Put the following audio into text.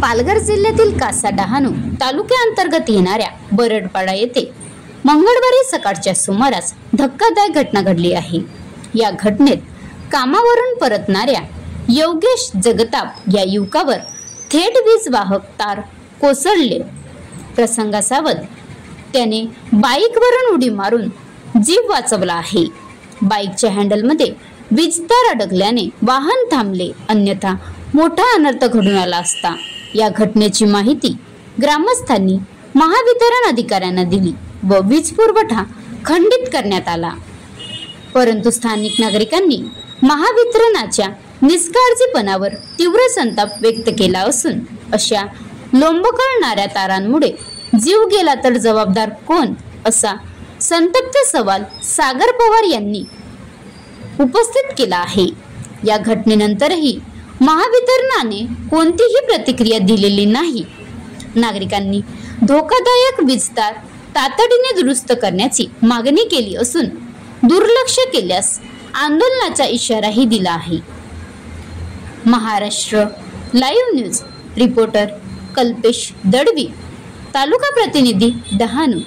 पालघर जिल्ह्यातील कासा डहाणू तालुक्याअंतर्गत येणाऱ्या बरडपाडा येथे मंगळवारी सकाळच्या सुमारास धक्कादायक घटना घडली आहे। या घटनेत कामावरून परतणाऱ्या योगेश जगताप या युवकावर थेट वीज वाहक तार कोसळले। प्रसंगासावध त्याने बाईकवरून उडी मारून जीव वाचवला आहे। बाईकच्या हँडलमध्ये वीज तार अडकल्याने वाहन थांबले, अन्यथा मोठा अनर्थ घडून आला असता। या घटनेची माहिती ग्रामस्थांनी महावितरण अधिकाऱ्यांना दिली व वीज पुरवठा खंडित करण्यात आला, परंतु स्थानिक नागरिकांनी महावितरणाच्या निष्काळजीपणावर तीव्र संताप व्यक्त केला असून अशा लोंबकळणाऱ्या तारांमुळे जीव गेला तर जबाबदार कोण, असा संतप्त सवाल सागर पवार यांनी उपस्थित केला आहे। या घटनेनंतरही महावितरणाने कोणतीही प्रतिक्रिया दिलेली नाही। नागरिकांनी धोकादायक वीज तार तातडीने दुरुस्त करण्याची मागणी केली असून दुर्लक्ष केल्यास आंदोलनाचा इशाराही दिला आहे। Maharashtra live news reporter Kalpesh Dalvi, taluka प्रतिनिधी डहाणू।